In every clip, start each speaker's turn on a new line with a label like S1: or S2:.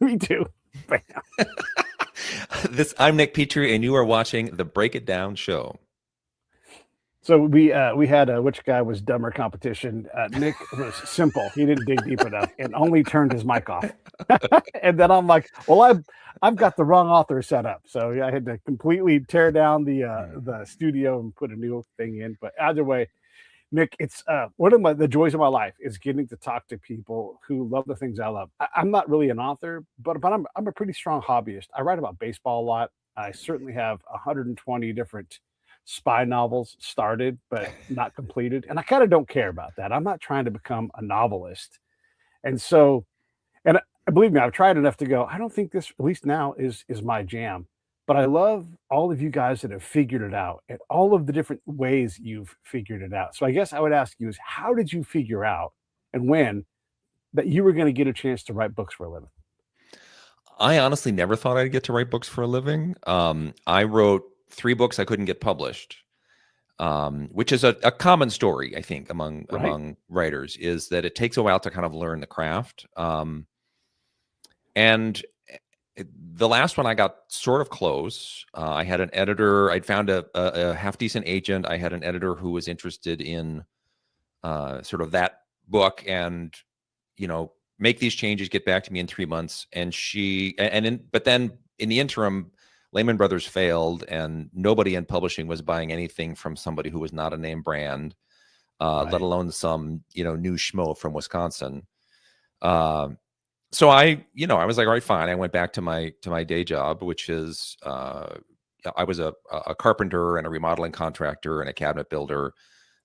S1: Me too. Bam.
S2: I'm Nick Petrie, and you are watching the Break It Down show.
S1: So we had a which guy was dumber competition. Nick was simple. He didn't dig deep enough and only turned his mic off. And then I'm like, well, I've got the wrong author set up, so I had to completely tear down the studio and put a new thing in. But either way, Nick, it's one of the joys of my life is getting to talk to people who love the things I love. I'm not really an author, but I'm a pretty strong hobbyist. I write about baseball a lot. I certainly have 120 different spy novels started but not completed, and I kind of don't care about that. I'm not trying to become a novelist, and so and believe me, I've tried enough to go. I don't think this, at least now, is my jam. But I love all of you guys that have figured it out and all of the different ways you've figured it out. So I guess I would ask you is how did you figure out and when that you were going to get a chance to write books for a living?
S2: I honestly never thought I'd get to write books for a living. I wrote 3 books I couldn't get published, which is a common story, I think, among
S1: Right.
S2: writers, is that it takes a while to kind of learn the craft. And the last one I got sort of close. I had an editor. I'd found a half decent agent. I had an editor who was interested in sort of that book, and make these changes, get back to me in 3 months. And but then in the interim, Lehman Brothers failed, and nobody in publishing was buying anything from somebody who was not a name brand, let
S1: Right.
S2: alone some new schmo from Wisconsin. So I was like, all right, fine. I went back to my day job, which is I was a carpenter and a remodeling contractor and a cabinet builder.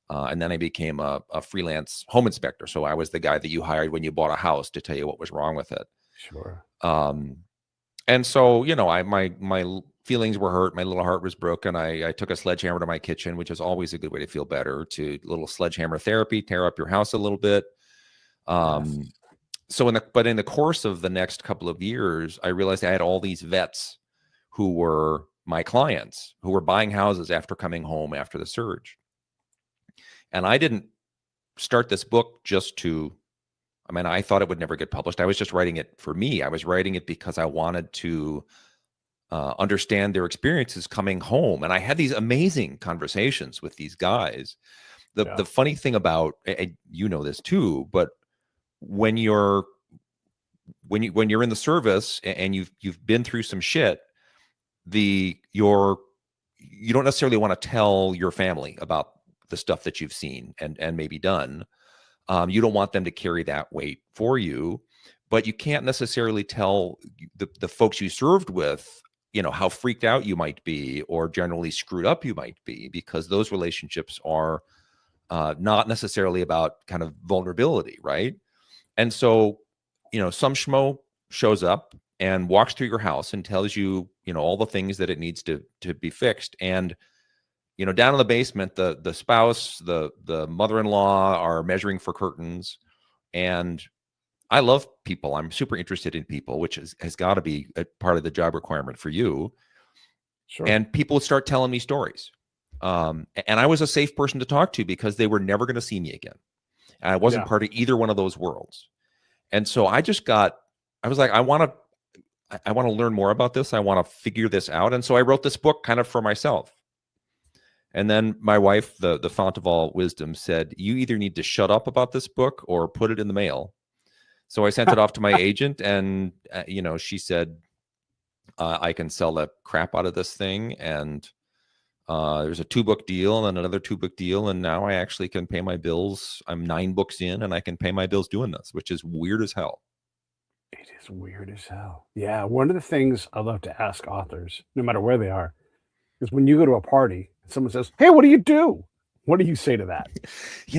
S2: And then I became a freelance home inspector. So I was the guy that you hired when you bought a house to tell you what was wrong with it.
S1: Sure.
S2: And so, my feelings were hurt. My little heart was broken. I took a sledgehammer to my kitchen, which is always a good way to feel better, to little sledgehammer therapy, tear up your house a little bit.
S1: Yes.
S2: So in the course of the next couple of years, I realized I had all these vets who were my clients, who were buying houses after coming home after the surge. And I didn't start this book I thought it would never get published. I was just writing it for me. I was writing it because I wanted to understand their experiences coming home. And I had these amazing conversations with these guys. The funny thing about, this too, but when you're in the service and you've been through some shit, you don't necessarily want to tell your family about the stuff that you've seen and maybe done. You don't want them to carry that weight for you, but you can't necessarily tell the folks you served with, how freaked out you might be or generally screwed up you might be, because those relationships are not necessarily about kind of vulnerability, right? And so, some schmo shows up and walks through your house and tells you, all the things that it needs to be fixed. And down in the basement, the spouse, the mother-in-law are measuring for curtains. And I love people. I'm super interested in people, which has got to be a part of the job requirement for you.
S1: Sure.
S2: And people start telling me stories. And I was a safe person to talk to because they were never going to see me again. And I wasn't part of either one of those worlds. And so I was like, I want to learn more about this. I want to figure this out. And so I wrote this book kind of for myself. And then my wife, the fount of all wisdom, said, you either need to shut up about this book or put it in the mail. So I sent it off to my agent, and, she said, I can sell the crap out of this thing. And there's a 2-book deal and then another 2-book deal. And now I actually can pay my bills. I'm 9 books in and I can pay my bills doing this, which is weird as hell.
S1: It is weird as hell. Yeah. One of the things I love to ask authors, no matter where they are, is when you go to a party and someone says, hey, what do you do? What do you say to that?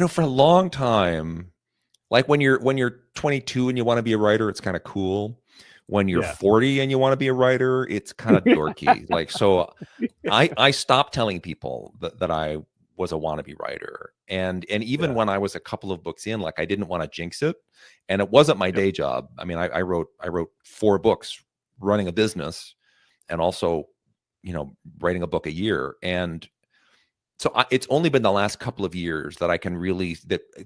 S2: For a long time, like when you're 22 and you want to be a writer, it's kind of cool. When you're 40 and you want to be a writer, it's kind of dorky. Like, so I stopped telling people that I was a wannabe writer. And even when I was a couple of books in, like, I didn't want to jinx it. And it wasn't my day job. I mean, I wrote 4 books running a business and also, writing a book a year. And So it's only been the last couple of years that I can really,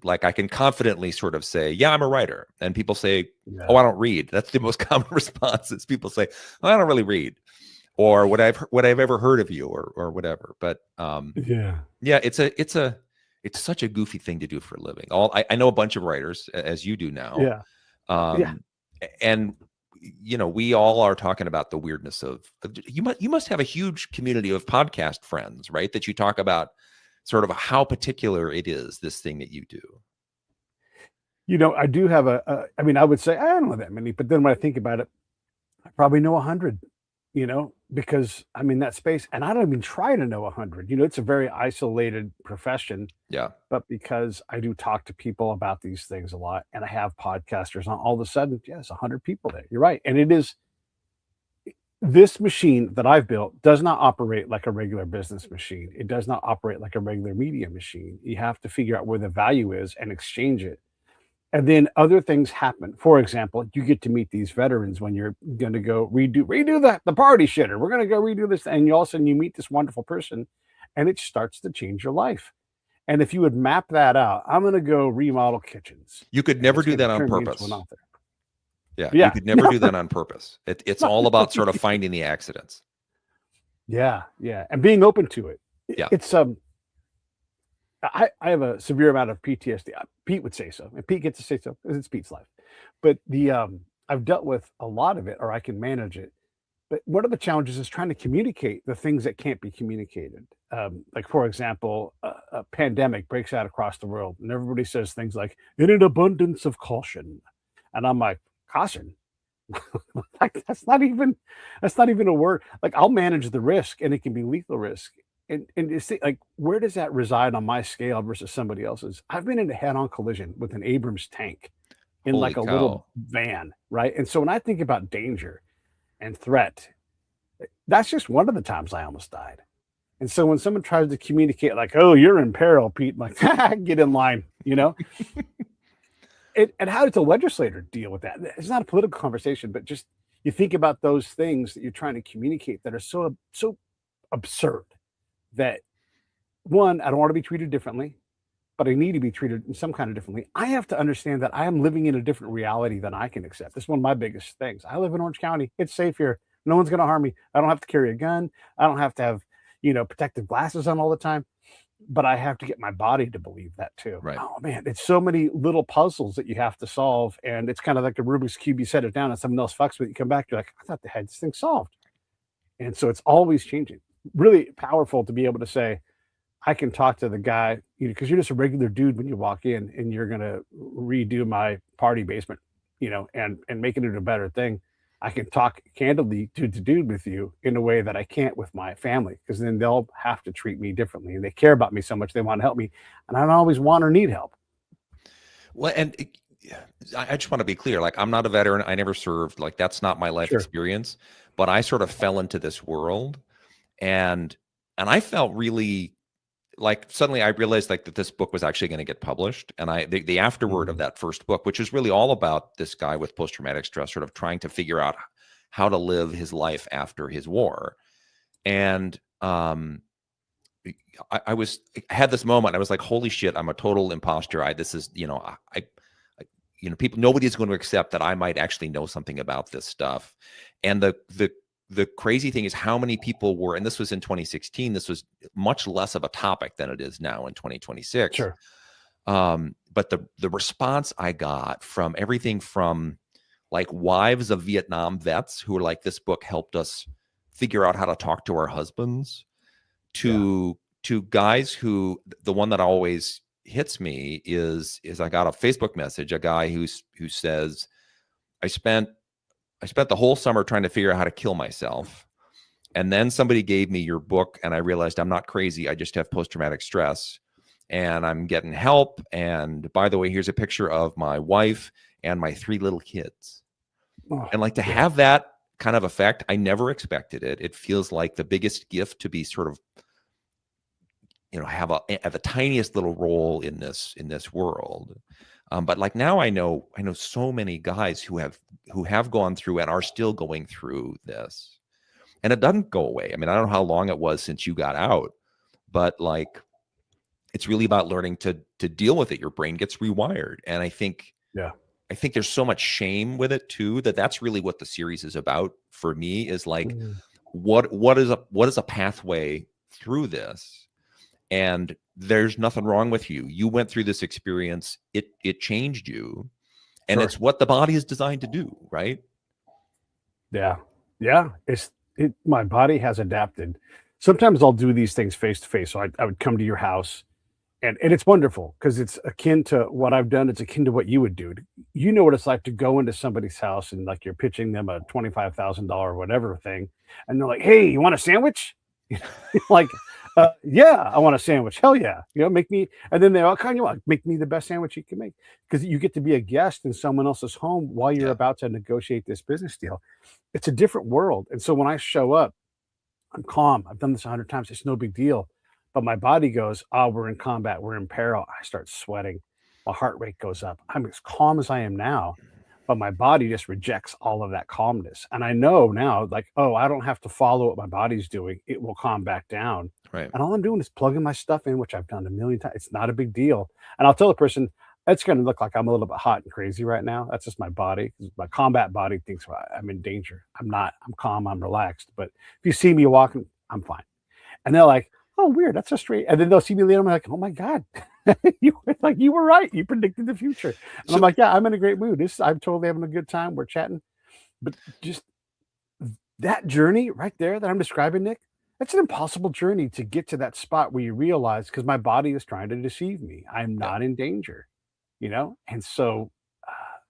S2: like I can confidently sort of say, yeah, I'm a writer. And people say, oh, I don't read. That's the most common response is people say, oh, I don't really read, or what I've ever heard of you, or whatever. But yeah, it's such a goofy thing to do for a living. I know a bunch of writers, as you do now. And we all are talking about the weirdness of you must have a huge community of podcast friends, right? That you talk about sort of how particular it is, this thing that you do.
S1: I do have I mean, I would say I don't know that many, but then when I think about it, I probably know 100, because I'm in that space and I don't even try to know 100. It's a very isolated profession.
S2: Yeah.
S1: But because I do talk to people about these things a lot and I have podcasters on, all of a sudden, yes, 100 people there. You're right. And it is, this machine that I've built does not operate like a regular business machine. It does not operate like a regular media machine. You have to figure out where the value is and exchange it. And then other things happen. For example, you get to meet these veterans when you're going to go redo the party shitter. We're going to go redo this. And all of a sudden you meet this wonderful person and it starts to change your life. And if you would map that out, I'm going to go remodel kitchens.
S2: You could never do that on purpose. Yeah. You could never do that on purpose. It's all about sort of finding the accidents.
S1: Yeah. Yeah. And being open to it.
S2: Yeah.
S1: It's, I have a severe amount of PTSD. Pete would say so, and Pete gets to say so because it's Pete's life. But I've dealt with a lot of it, or I can manage it. But one of the challenges is trying to communicate the things that can't be communicated. Like, for example, a pandemic breaks out across the world, and everybody says things like "in an abundance of caution," and I'm like, "Caution? Like that's not even a word. Like I'll manage the risk, and it can be lethal risk." And you see, like, where does that reside on my scale versus somebody else's? I've been in a head-on collision with an Abrams tank in
S2: Holy
S1: like a
S2: cow.
S1: little van, right? And so when I think about danger and threat, that's just one of the times I almost died. And so when someone tries to communicate like, "Oh, you're in peril, Pete," I'm like, get in line, and how does a legislator deal with that? It's not a political conversation, but just you think about those things that you're trying to communicate that are so absurd. That one, I don't want to be treated differently, but I need to be treated in some kind of differently. I have to understand that I am living in a different reality than I can accept. This is one of my biggest things. I live in Orange County. It's safe here. No one's going to harm me. I don't have to carry a gun. I don't have to have, protective glasses on all the time, but I have to get my body to believe that too.
S2: Right.
S1: Oh man, it's so many little puzzles that you have to solve. And it's kind of like a Rubik's Cube. You set it down and someone else fucks with it. You come back, you're like, I thought they had this thing solved. And so it's always changing. Really powerful to be able to say, I can talk to the guy, because you're just a regular dude when you walk in and you're going to redo my party basement, and making it a better thing. I can talk candidly dude to dude with you in a way that I can't with my family, because then they'll have to treat me differently and they care about me so much. They want to help me. And I don't always want or need help.
S2: Well, and I just want to be clear. Like, I'm not a veteran. I never served. Like, that's not my life experience, but I sort of fell into this world. And I felt really like suddenly I realized like that this book was actually going to get published. And the afterword of that first book, which was really all about this guy with post-traumatic stress, sort of trying to figure out how to live his life after his war. And I had this moment. I was like, holy shit, I'm a total imposter. People, nobody's going to accept that I might actually know something about this stuff. And the crazy thing is how many people were, and this was in 2016, this was much less of a topic than it is now in 2026.
S1: Sure.
S2: But the response I got from everything from like wives of Vietnam vets who were like, this book helped us figure out how to talk to our husbands, to guys who, the one that always hits me is I got a Facebook message, a guy who says, I spent the whole summer trying to figure out how to kill myself. And then somebody gave me your book and I realized I'm not crazy. I just have post-traumatic stress and I'm getting help. And by the way, here's a picture of my wife and my 3 little kids. And like to have that kind of effect, I never expected it. It feels like the biggest gift to be sort of, have the tiniest little role in this world. But like now I know so many guys who have gone through and are still going through this, and it doesn't go away. I mean, I don't know how long it was since you got out, but like it's really about learning to deal with it. Your brain gets rewired. And
S1: Yeah.
S2: I think there's so much shame with it too, that's really what the series is about for me, is like,
S1: Mm.
S2: what is a pathway through this? And there's nothing wrong with you. You went through this experience. It changed you. And
S1: Sure.
S2: it's what the body is designed to do, right?
S1: Yeah. Yeah. My body has adapted. Sometimes I'll do these things face to face. So I would come to your house, and it's wonderful because it's akin to what I've done. It's akin to what you would do. You know what it's like to go into somebody's house and like you're pitching them a $25,000 whatever thing, and they're like, "Hey, you want a sandwich?" Like, yeah, I want a sandwich. Hell yeah, make me. And then they all kind of want make me the best sandwich you can make because you get to be a guest in someone else's home while you're
S2: Yeah.
S1: about to negotiate this business deal. It's a different world, and so when I show up, I'm calm. I've done this 100 times. It's no big deal. But my body goes, oh, we're in combat. We're in peril. I start sweating. My heart rate goes up. I'm as calm as I am now, but my body just rejects all of that calmness. And I know now, like, oh, I don't have to follow what my body's doing. It will calm back down.
S2: Right.
S1: And all I'm doing is plugging my stuff in, which I've done a million times. It's not a big deal. And I'll tell the person, it's going to look like I'm a little bit hot and crazy right now. That's just my body. My combat body thinks, well, I'm in danger. I'm not. I'm calm. I'm relaxed. But if you see me walking, I'm fine. And they're like, oh, weird. That's so straight. And then they'll see me later. I'm like, oh my God, you were right. You predicted the future. And I'm like, yeah, I'm in a great mood. I'm totally having a good time. We're chatting. But just that journey right there that I'm describing, Nick, that's an impossible journey to get to that spot where you realize, because my body is trying to deceive me. I'm
S2: Yeah.
S1: not in danger, And so,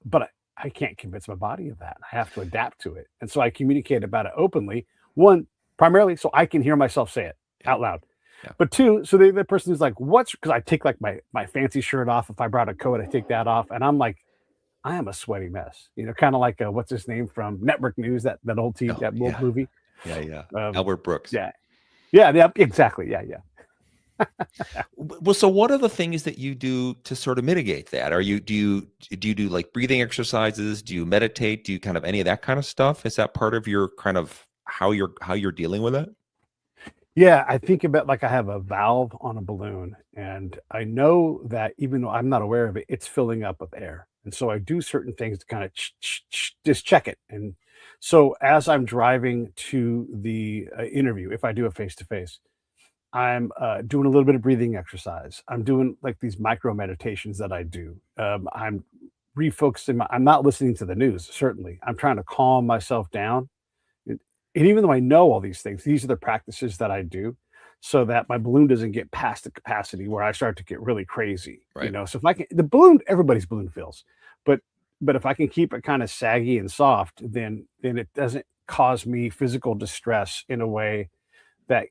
S1: but I can't convince my body of that. I have to adapt to it. And so I communicate about it openly. One, primarily so I can hear myself say it out loud.
S2: Yeah.
S1: But two, so the person who's like, what's, because I take like my fancy shirt off. If I brought a coat, I take that off. And I'm like, I am a sweaty mess, kind of like what's his name from Network News, that old
S2: Oh,
S1: that old
S2: yeah.
S1: movie.
S2: Yeah. Albert Brooks.
S1: Yeah, exactly. Yeah.
S2: Well, so what are the things that you do to sort of mitigate that? Do you do like breathing exercises? Do you meditate? Do you kind of any of that kind of stuff? Is that part of your kind of how you're dealing with it?
S1: Yeah, I think about like I have a valve on a balloon, and I know that even though I'm not aware of it, it's filling up with air. And so I do certain things to kind of just check it. And so as I'm driving to the interview, if I do a face to face, I'm doing a little bit of breathing exercise. I'm doing like these micro meditations that I do. I'm refocusing. I'm not listening to the news. Certainly, I'm trying to calm myself down. And even though I know all these things, these are the practices that I do so that my balloon doesn't get past the capacity where I start to get really crazy.
S2: Right.
S1: So if I can, the balloon, everybody's balloon fills, but if I can keep it kind of saggy and soft, then it doesn't cause me physical distress in a way that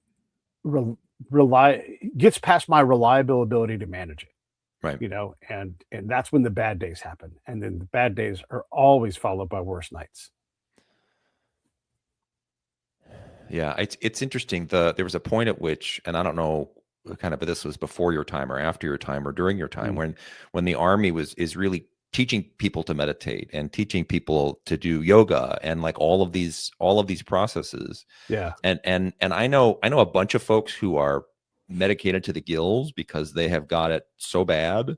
S1: gets past my reliable ability to manage it.
S2: Right.
S1: And that's when the bad days happen. And then the bad days are always followed by worse nights.
S2: Yeah, it's interesting. There was a point at which, and I don't know, kind of, but this was before your time or after your time or during your time, when the Army is really teaching people to meditate and teaching people to do yoga and like all of these processes.
S1: Yeah.
S2: And I know a bunch of folks who are medicated to the gills because they have got it so bad.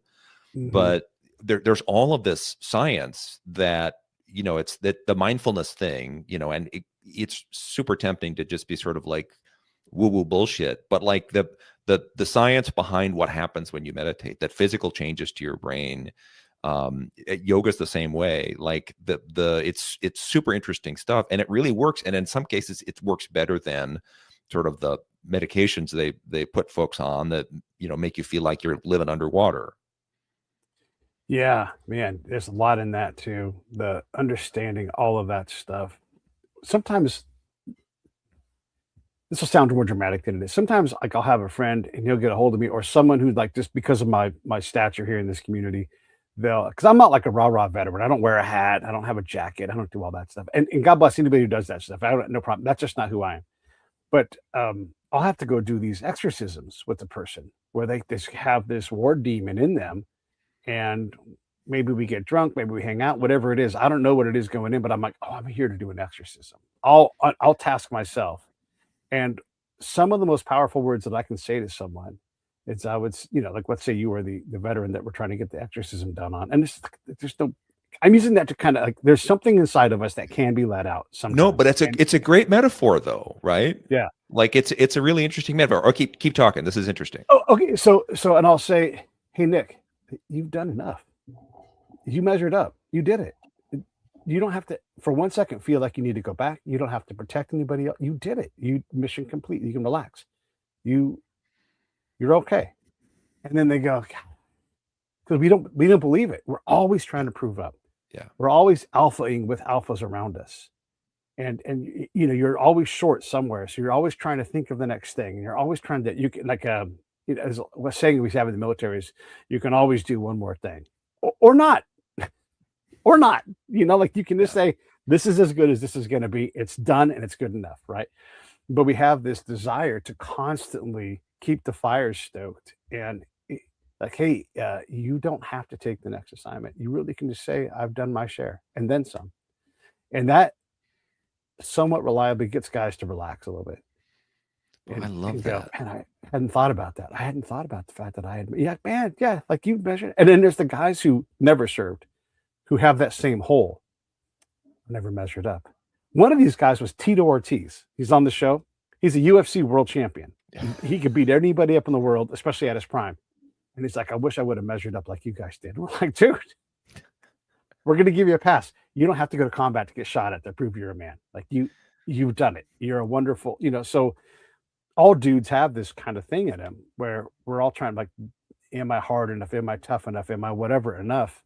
S2: Mm-hmm. But there's all of this science that, it's that the mindfulness thing, and it's super tempting to just be sort of like woo-woo bullshit, but like the science behind what happens when you meditate, that physical changes to your brain. Yoga's the same way. Like it's super interesting stuff, and it really works. And in some cases, it works better than sort of the medications they put folks on that make you feel like you're living underwater.
S1: Yeah, man, there's a lot in that too. The understanding all of that stuff. Sometimes this will sound more dramatic than it is. Sometimes like I'll have a friend and he'll get a hold of me, or someone who's like, just because of my stature here in this community, because I'm not like a rah-rah veteran. I don't wear a hat. I don't have a jacket. I don't do all that stuff. And God bless anybody who does that stuff. I don't, no problem. That's just not who I am. But I'll have to go do these exorcisms with the person where they just have this war demon in them. And maybe we get drunk, maybe we hang out, whatever it is. I don't know what it is going in, but I'm like, oh, I'm here to do an exorcism. I'll task myself. And some of the most powerful words that I can say to someone is I would, like let's say you were the veteran that we're trying to get the exorcism done on, and there's no. I'm using that to kind of like there's something inside of us that can be let out sometimes.
S2: No, but it's a great metaphor though, right?
S1: Yeah.
S2: Like it's a really interesting metaphor. Or keep talking. This is interesting.
S1: Oh, okay. So and I'll say, hey Nick, you've done enough. You measured up. You did it. You don't have to for 1 second feel like you need to go back. You don't have to protect anybody else. You did it. You mission complete. You can relax. You're okay. And then they go, because we don't believe it. We're always trying to prove up.
S2: Yeah.
S1: We're always alphaing with alphas around us. And you're always short somewhere. So you're always trying to think of the next thing. And you're always trying to, you can like, as a saying we have in the military is you can always do one more thing or not, or not, like you can just say, this is as good as this is going to be. It's done and it's good enough. Right. But we have this desire to constantly keep the fires stoked and like, hey, you don't have to take the next assignment. You really can just say, I've done my share and then some. And that somewhat reliably gets guys to relax a little bit.
S2: I love that.
S1: And I hadn't thought about that. I hadn't thought about the fact that like you measured. And then there's the guys who never served, who have that same hole, never measured up. One of these guys was Tito Ortiz. He's on the show. He's a UFC world champion. He could beat anybody up in the world, especially at his prime. And he's like, I wish I would have measured up like you guys did. We're like, dude, we're going to give you a pass. You don't have to go to combat to get shot at to prove you're a man. Like you've done it. You're a wonderful, so all dudes have this kind of thing in them where we're all trying like, am I hard enough? Am I tough enough? Am I whatever enough?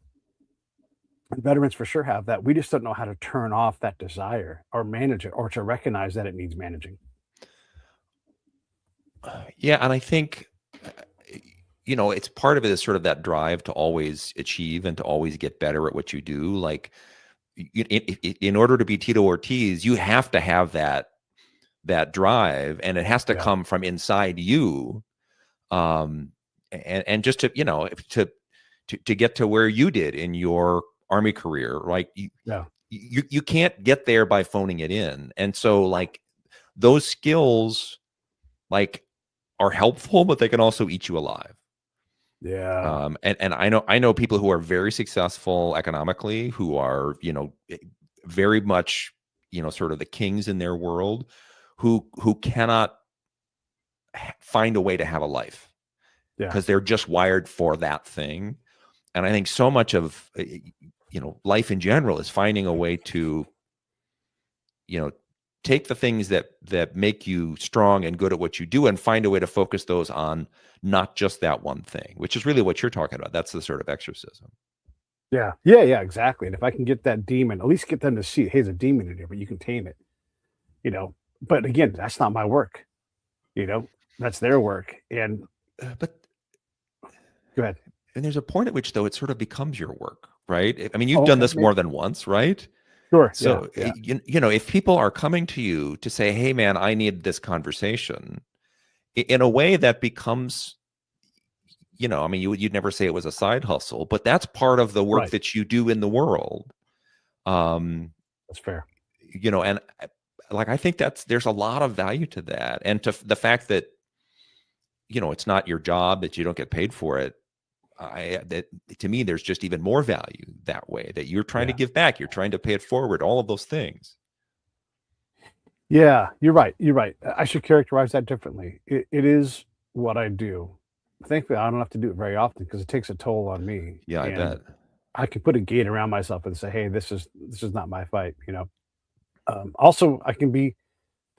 S1: And veterans for sure have that. We just don't know how to turn off that desire or manage it or to recognize that it needs managing.
S2: Yeah. And I think, it's part of it is sort of that drive to always achieve and to always get better at what you do. Like in order to be Tito Ortiz, you have to have that drive and it has to come from inside you. And just to, to get to where you did in your Army career, like you can't get there by phoning it in. And so like those skills like are helpful, but they can also eat you alive.
S1: Yeah.
S2: And I know people who are very successful economically, who are, very much, sort of the kings in their world, who cannot find a way to have a life because they're just wired for that thing. And I think so much of, life in general is finding a way to, take the things that make you strong and good at what you do and find a way to focus those on not just that one thing, which is really what you're talking about. That's the sort of exorcism.
S1: Yeah, exactly. And if I can get that demon, at least get them to see, hey, there's a demon in here, but you can tame it, but again, that's not my work, that's their work. And,
S2: but
S1: go ahead.
S2: And there's a point at which though, it sort of becomes your work, right? I mean, you've done this more than once, right?
S1: Sure.
S2: So, if people are coming to you to say, hey man, I need this conversation in a way that becomes, I mean, you'd never say it was a side hustle, but that's part of the work that you do in the world.
S1: That's fair.
S2: And like, I think there's a lot of value to that. And to the fact that, it's not your job, that you don't get paid for it. That to me, there's just even more value that way, that you're trying to give back. You're trying to pay it forward, all of those things.
S1: Yeah, you're right. I should characterize that differently. It is what I do. Thankfully, I don't have to do it very often because it takes a toll on me.
S2: Yeah, I bet.
S1: I can put a gate around myself and say, hey, this is not my fight. Also,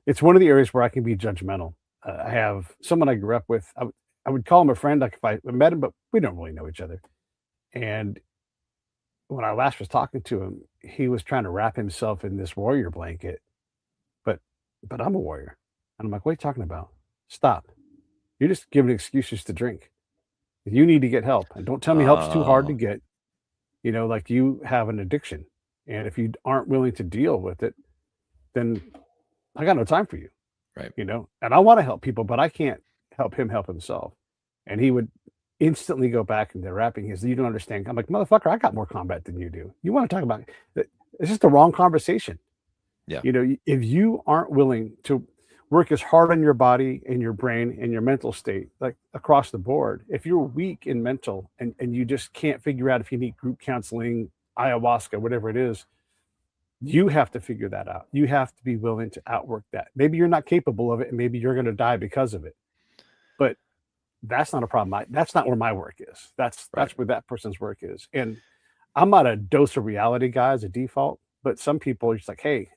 S1: it's one of the areas where I can be judgmental. I have someone I grew up with. I would call him a friend, like if I met him, but we don't really know each other. And when I last was talking to him, he was trying to wrap himself in this warrior blanket. But I'm a warrior. And I'm like, what are you talking about? Stop. You're just giving excuses to drink. You need to get help. And don't tell me help's too hard to get. Like you have an addiction. And if you aren't willing to deal with it, then I got no time for you.
S2: Right.
S1: And I want to help people, but I can't help him help himself. And he would instantly go back into rapping his, you don't understand. I'm like, motherfucker, I got more combat than you do. You want to talk about it? It's just the wrong conversation.
S2: Yeah.
S1: If you aren't willing to, work is hard on your body and your brain and your mental state, like across the board. If you're weak in mental and you just can't figure out if you need group counseling, ayahuasca, whatever it is, you have to figure that out. You have to be willing to outwork that. Maybe you're not capable of it, and maybe you're going to die because of it. But that's not a problem. That's not where my work is. That's
S2: Right.
S1: where that person's work is. And I'm not a dose of reality guy as a default, but some people are just like, hey,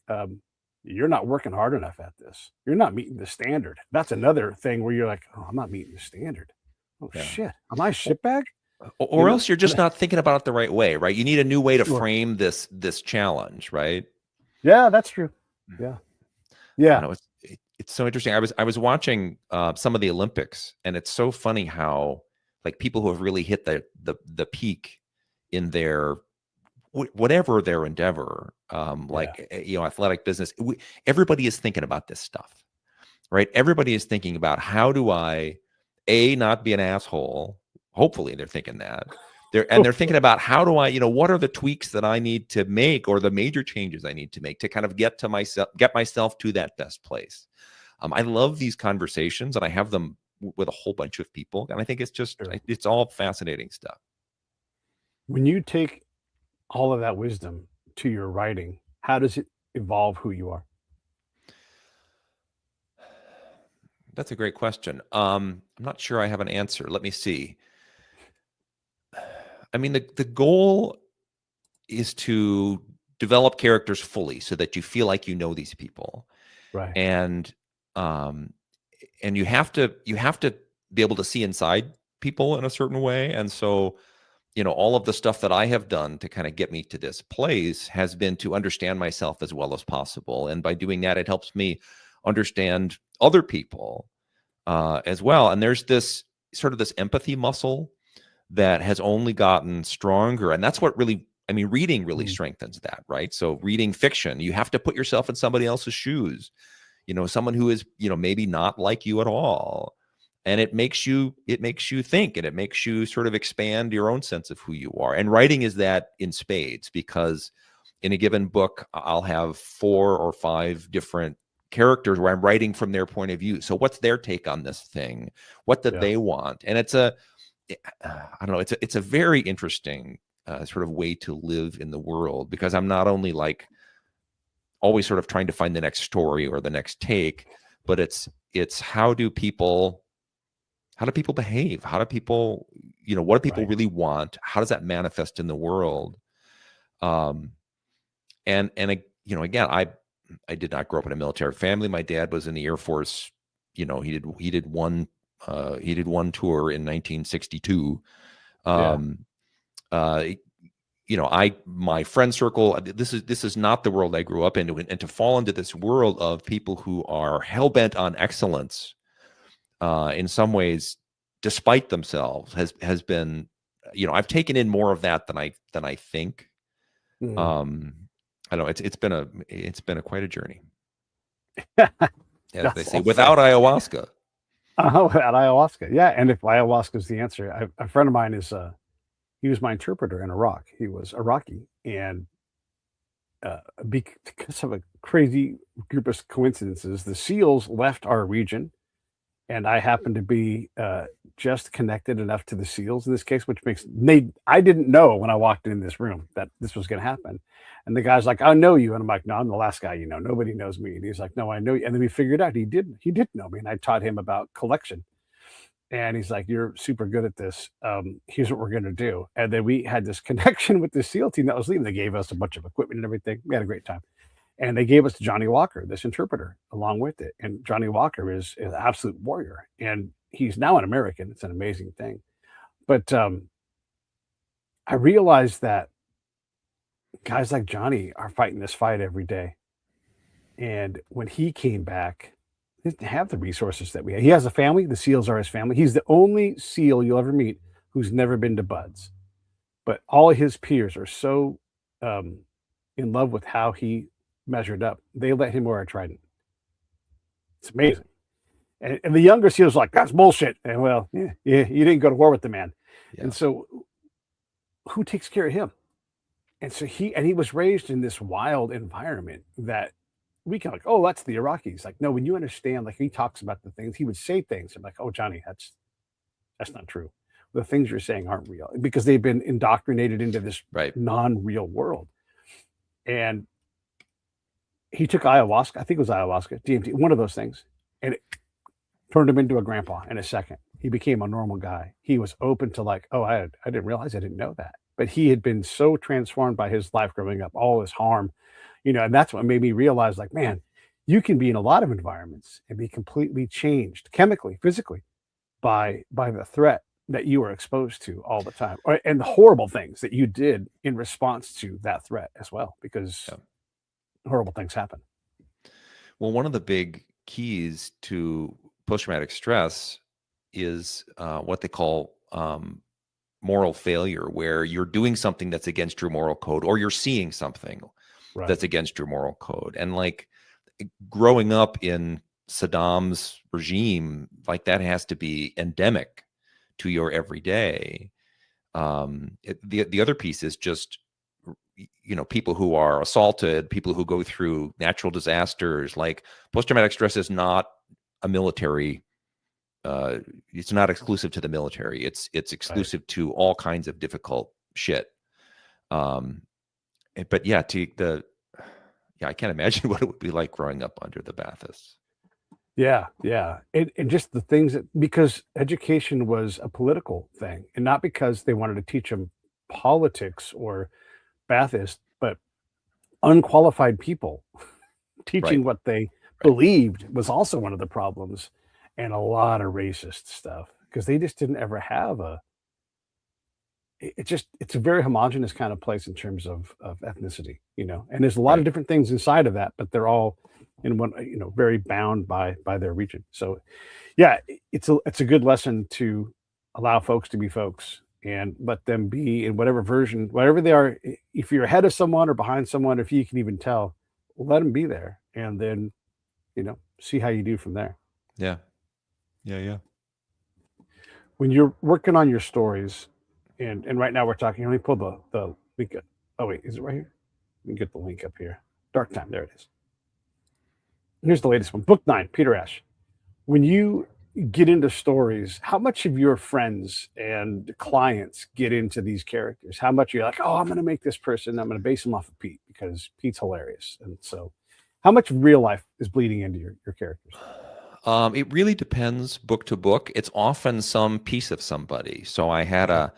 S1: you're not working hard enough at this. You're not meeting the standard. That's another thing where you're like, oh, I'm not meeting the standard. Oh
S2: Yeah.
S1: shit, am I a shitbag?
S2: Or else you're just not thinking about it the right way, right? You need a new way to
S1: Sure.
S2: frame this challenge, right?
S1: Yeah, that's true. Yeah, yeah.
S2: know, it's so interesting. I was watching some of the Olympics, and it's so funny how like people who have really hit the peak in their whatever their endeavor, athletic business, everybody is thinking about this stuff, right? Everybody is thinking about how do I not be an asshole. Hopefully they're thinking that. They're thinking about how do I, what are the tweaks that I need to make or the major changes I need to make to kind of get myself to that best place. I love these conversations, and I have them with a whole bunch of people, and I think it's just it's all fascinating stuff.
S1: When you take all of that wisdom to your writing, how does it evolve who you are?
S2: That's a great question. I'm not sure I have an answer. Let me see. I mean, the goal is to develop characters fully so that you feel like you know these people.
S1: Right.
S2: And you have to be able to see inside people in a certain way. And so, all of the stuff that I have done to kind of get me to this place has been to understand myself as well as possible. And by doing that, it helps me understand other people as well. And there's this sort of this empathy muscle that has only gotten stronger. And that's what really, reading really strengthens that, right? So reading fiction, you have to put yourself in somebody else's shoes, someone who is, maybe not like you at all. And it makes you think, and it makes you sort of expand your own sense of who you are. And writing is that in spades, because in a given book, I'll have 4 or 5 different characters where I'm writing from their point of view. So what's their take on this thing? What did they want? And it's I don't know, it's a very interesting sort of way to live in the world, because I'm not only like always sort of trying to find the next story or the next take, but it's how do people behave? How do people, what do people really want? How does that manifest in the world? And again, I did not grow up in a military family. My dad was in the Air Force. He did one tour in 1962. My friend circle, this is not the world I grew up into, and to fall into this world of people who are hell-bent on excellence, in some ways, despite themselves, has been, I've taken in more of that than I think. I don't know, it's been quite a journey. As they say, without ayahuasca.
S1: Without ayahuasca, yeah. And if ayahuasca is the answer, a friend of mine is he was my interpreter in Iraq. He was Iraqi, and because of a crazy group of coincidences, the SEALs left our region, and I happened to be just connected enough to the SEALs in this case, which I didn't know when I walked in this room that this was going to happen. And the guy's like, I know you. And I'm like, no, I'm the last guy you know. Nobody knows me. And he's like, no, I know you. And then we figured out he did know me. And I taught him about collection. And he's like, you're super good at this. Here's what we're going to do. And then we had this connection with the SEAL team that was leaving. They gave us a bunch of equipment and everything. We had a great time. And they gave us Johnny Walker, this interpreter, along with it. And Johnny Walker is an absolute warrior. And he's now an American. It's an amazing thing. But I realized that guys like Johnny are fighting this fight every day. And when he came back, he didn't have the resources that we have. He has a family. The SEALs are his family. He's the only SEAL you'll ever meet who's never been to Buds. But all of his peers are so in love with how he measured up. They let him wear a trident. It's amazing. And the younger SEALs are like, that's bullshit. And well, yeah, you didn't go to war with the man. Yeah. And so who takes care of him? And so he was raised in this wild environment that we can like, oh, that's the Iraqis. Like, no, when you understand, like he talks about the things, he would say things. I'm like, oh, Johnny, that's not true. The things you're saying aren't real because they've been indoctrinated into this
S2: Right.
S1: non-real world. And he took ayahuasca. I think it was ayahuasca, DMT, one of those things, and it turned him into a grandpa in a second. He became a normal guy. He was open to like, oh, I didn't realize I didn't know that. But he had been so transformed by his life growing up, all his harm, and that's what made me realize, like, man, you can be in a lot of environments and be completely changed chemically, physically by the threat that you were exposed to all the time, and the horrible things that you did in response to that threat as well, because
S2: Yeah.
S1: horrible things happen.
S2: Well, one of the big keys to post-traumatic stress is what they call moral failure, where you're doing something that's against your moral code, or you're seeing something that's against your moral code. And like growing up in Saddam's regime, like that has to be endemic to your everyday. The other piece is just, people who are assaulted, people who go through natural disasters. Like post-traumatic stress is not a military. It's not exclusive to the military. It's exclusive to all kinds of difficult shit. But yeah, I can't imagine what it would be like growing up under the Baathists.
S1: Yeah. And just the things because education was a political thing, and not because they wanted to teach them politics or Baathist, but unqualified people teaching what they believed was also one of the problems, and a lot of racist stuff because they just didn't ever have it's a very homogenous kind of place in terms of ethnicity, and there's a lot of different things inside of that, but they're all in one, very bound by their region. So yeah, it's a good lesson to allow folks to be folks and let them be in whatever version, whatever they are. If you're ahead of someone or behind someone, if you can even tell, let them be there, and then see how you do from there.
S2: Yeah.
S1: When you're working on your stories, and right now we're talking, let me pull the link up. Oh wait, is it right here? Let me get the link up here. Dark Time, there it is. Here's the latest one, book 9, Peter Ash. When you get into stories, how much of your friends and clients get into these characters? How much you're like, oh, I'm going to make this person, I'm going to base him off of Pete because Pete's hilarious. And so how much real life is bleeding into your characters?
S2: It really depends book to book. It's often some piece of somebody. So I had a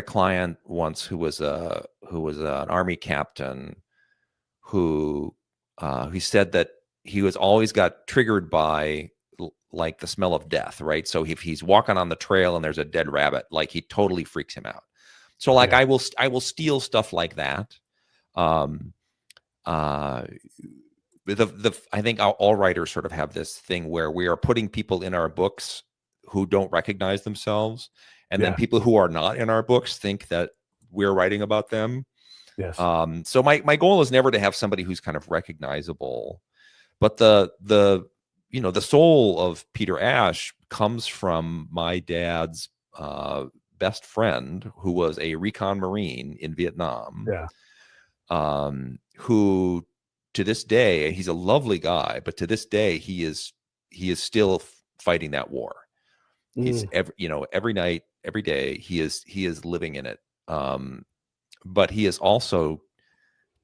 S2: client once who was an Army captain who he said that he was always got triggered by like the smell of death, right? So if he's walking on the trail and there's a dead rabbit, like he totally freaks him out. So like I will steal stuff like that. I think all writers sort of have this thing where we are putting people in our books who don't recognize themselves, and then people who are not in our books think that we're writing about them.
S1: Yes.
S2: So my goal is never to have somebody who's kind of recognizable, but the soul of Peter Ash comes from my dad's best friend, who was a recon Marine in Vietnam. Who to this day, he's a lovely guy, but to this day he is still fighting that war. He's every night, every day he is living in it. But he is also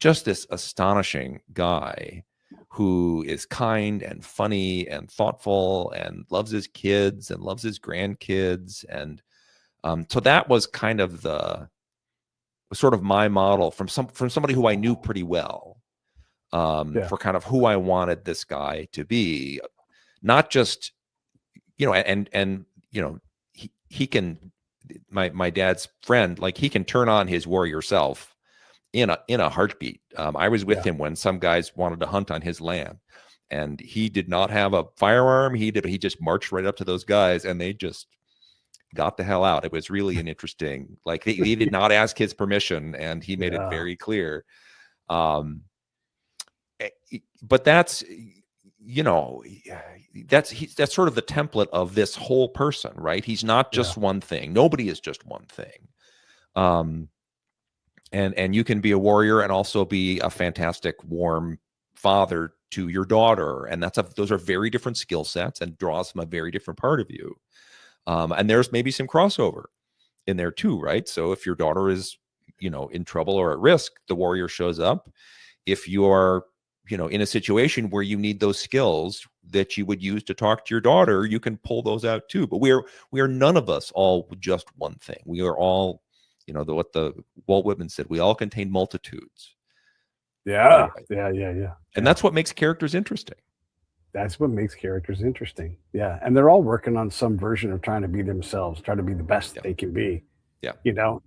S2: just this astonishing guy who is kind and funny and thoughtful and loves his kids and loves his grandkids. And so that was kind of sort of my model from somebody who I knew pretty well, for kind of who I wanted this guy to be. Not just, and he can, my dad's friend, like he can turn on his warrior self in a heartbeat. I was with him when some guys wanted to hunt on his land, and he did not have a firearm. He just marched right up to those guys, and they just got the hell out. It was really an interesting, like they did not ask his permission, and he made it very clear. But that's, that's sort of the template of this whole person, right? He's not just one thing. Nobody is just one thing. And you can be a warrior and also be a fantastic, warm father to your daughter, and those are very different skill sets and draws from a very different part of you. And there's maybe some crossover in there too, right? So if your daughter is, in trouble or at risk, the warrior shows up. If you are, in a situation where you need those skills that you would use to talk to your daughter, you can pull those out too. But we are none of us all just one thing. We are all, what the Walt Whitman said, we all contain multitudes.
S1: Yeah.
S2: Right?
S1: Yeah.
S2: And that's what makes characters interesting.
S1: That's what makes characters interesting. Yeah. And they're all working on some version of trying to be themselves, trying to be the best they can be.
S2: Yeah.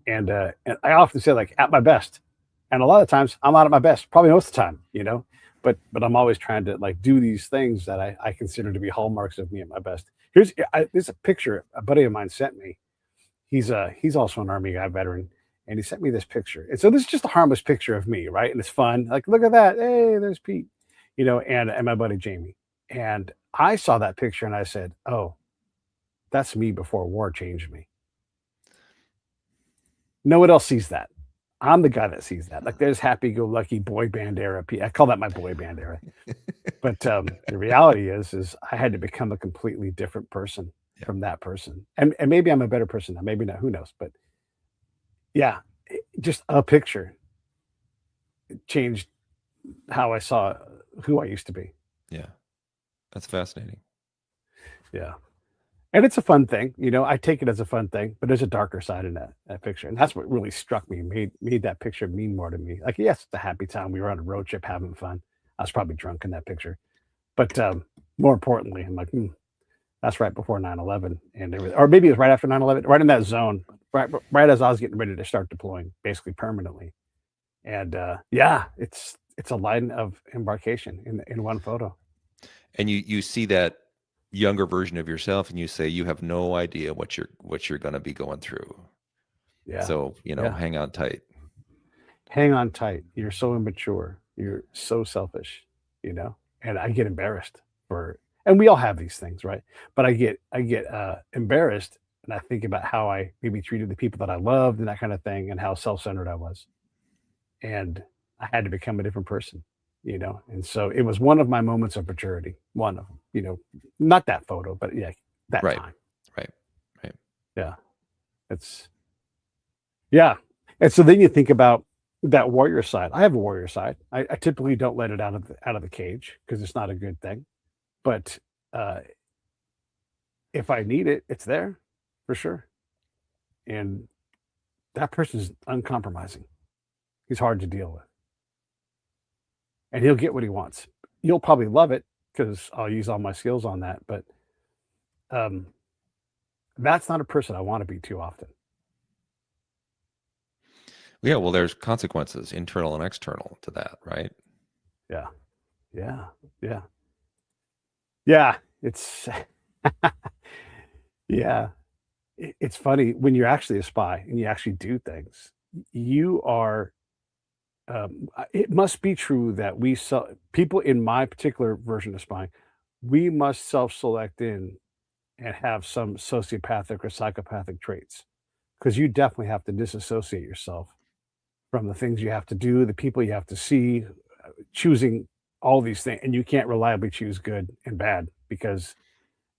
S1: And I often say, like, at my best. And a lot of times I'm not at my best, probably most of the time, but I'm always trying to, like, do these things that I consider to be hallmarks of me at my best. There's a picture a buddy of mine sent me. He's also an Army guy, veteran, and he sent me this picture. And so this is just a harmless picture of me, right? And it's fun. Like, look at that. Hey, there's Pete, and my buddy Jamie. And I saw that picture and I said, oh, that's me before war changed me. No one else sees that. I'm the guy that sees that. Like, there's happy-go-lucky boy band era. I call that my boy band era. But the reality is I had to become a completely different person from that person. And maybe I'm a better person now. Maybe not. Who knows? But yeah, just a picture changed how I saw who I used to be.
S2: Yeah, that's fascinating.
S1: Yeah. And it's a fun thing, I take it as a fun thing, but there's a darker side in that picture. And that's what really struck me, made that picture mean more to me. Like, yes, it's a happy time. We were on a road trip having fun. I was probably drunk in that picture. But more importantly, I'm like, that's right before 9/11. Or maybe it was right after 9/11, right in that zone, right as I was getting ready to start deploying, basically permanently. And yeah, it's a line of embarkation in one photo.
S2: And you see that younger version of yourself and you say, you have no idea what you're going to be going through.
S1: Yeah.
S2: So, hang on tight.
S1: Hang on tight. You're so immature. You're so selfish, and I get embarrassed and we all have these things, right? But I get embarrassed, and I think about how I maybe treated the people that I loved and that kind of thing, and how self-centered I was. And I had to become a different person. And so it was one of my moments of maturity. One of them, not that photo, but yeah, that time.
S2: Right.
S1: Yeah. Yeah. And so then you think about that warrior side. I have a warrior side. I typically don't let it out of the cage because it's not a good thing. But if I need it, it's there for sure. And that person's uncompromising. He's hard to deal with. And he'll get what he wants. You'll probably love it because I'll use all my skills on that. But that's not a person I want to be too often.
S2: Yeah, well, there's consequences, internal and external, to that, right?
S1: Yeah. It's yeah. It's funny when you're actually a spy and you actually do things. You are. It must be true that people in my particular version of spying, we must self-select in and have some sociopathic or psychopathic traits, because you definitely have to disassociate yourself from the things you have to do, the people you have to see, choosing all these things, and you can't reliably choose good and bad because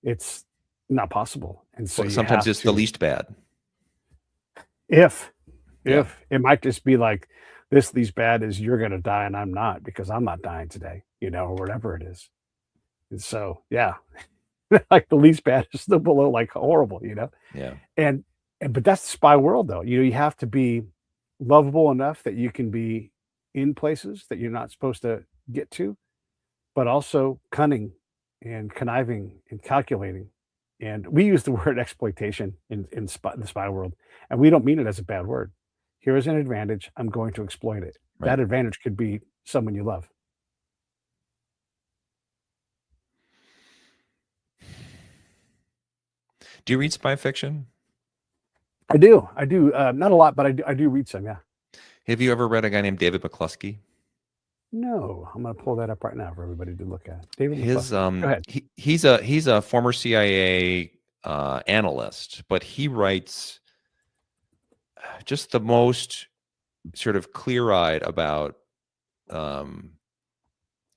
S1: it's not possible. And so
S2: sometimes it's the least bad.
S1: If it might just be like, this least bad is you're going to die and I'm not, because I'm not dying today, or whatever it is. And so, yeah, like the least bad is still below like horrible,
S2: Yeah.
S1: But that's the spy world though. You have to be lovable enough that you can be in places that you're not supposed to get to, but also cunning and conniving and calculating. And we use the word exploitation in the spy world, and we don't mean it as a bad word. Here is an advantage. I'm going to exploit it. Right. That advantage could be someone you love.
S2: Do you read spy fiction?
S1: I do. Not a lot, but I do read some, yeah.
S2: Have you ever read a guy named David McCluskey?
S1: No. I'm going to pull that up right now for everybody to look at. David
S2: McCluskey.
S1: Go ahead.
S2: He's a former CIA analyst, but he writes just the most sort of clear-eyed about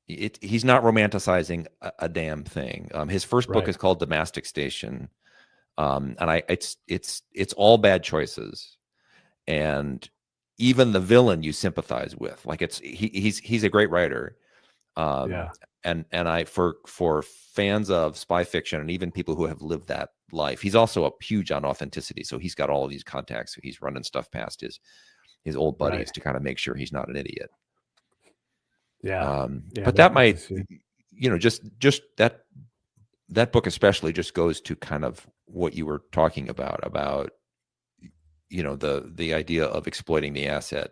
S2: he's not romanticizing a damn thing. His first book
S1: Right.
S2: is called Domestic Station. And it's all bad choices. And even the villain you sympathize with, like he's a great writer.
S1: Yeah.
S2: And for fans of spy fiction and even people who have lived that life, he's also a huge on authenticity. So he's got all of these contacts. So he's running stuff past his old buddies
S1: Right.
S2: to kind of make sure he's not an idiot.
S1: Yeah. Yeah.
S2: But that
S1: That's
S2: might,
S1: to see.
S2: just that book especially just goes to kind of what you were talking about, the idea of exploiting the asset,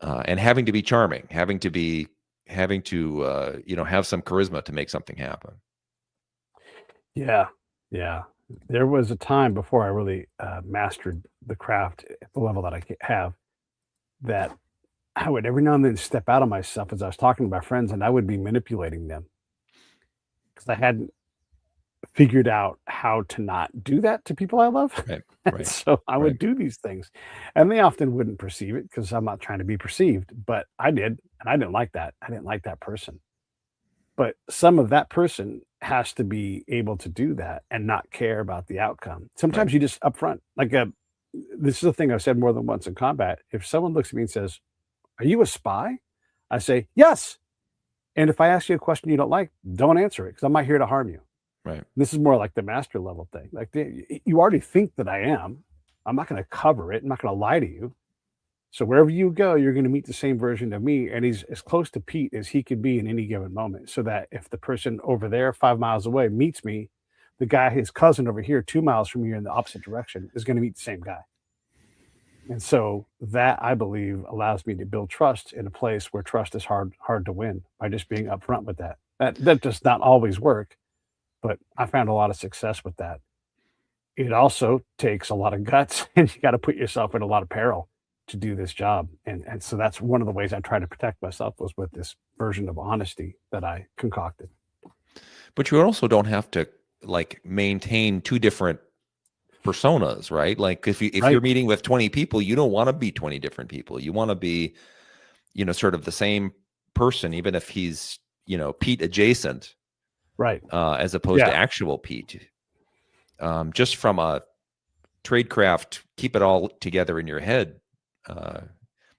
S2: and having to be charming, having to have some charisma to make something happen.
S1: Yeah. Yeah. There was a time before I really mastered the craft at the level that I have, that I would every now and then step out of myself as I was talking to my friends, and I would be manipulating them because I hadn't figured out how to not do that to people I love.
S2: Right.
S1: And
S2: Right.
S1: so I
S2: Right.
S1: would do these things, and they often wouldn't perceive it because I'm not trying to be perceived, but I did, and I didn't like that. I didn't like that person. But some of that person has to be able to do that and not care about the outcome.
S2: Right.
S1: Sometimes you just upfront, like this is a thing I've said more than once in combat. If someone looks at me and says, "Are you a spy?" I say, "Yes." And if I ask you a question you don't like, don't answer it because I'm not here to harm you.
S2: Right.
S1: This is more like the master level thing. Like you already think that I am. I'm not going to cover it. I'm not going to lie to you. So wherever you go, you're going to meet the same version of me, and he's as close to Pete as he could be in any given moment. So that if the person over there 5 miles away meets me, the guy, his cousin over here 2 miles from you in the opposite direction, is going to meet the same guy. And so that I believe allows me to build trust in a place where trust is hard to win by just being upfront with that. That does not always work, but I found a lot of success with that. It also takes a lot of guts, and you gotta put yourself in a lot of peril to do this job, and so that's one of the ways I try to protect myself was with this version of honesty that I concocted.
S2: But you also don't have to like maintain two different personas, right? Like if you're
S1: Right,
S2: meeting with 20 people, you don't want to be 20 different people. You want to be, sort of the same person, even if he's, Pete adjacent,
S1: right.
S2: as opposed to
S1: Yeah,
S2: actual Pete. Just from a tradecraft, keep it all together in your head.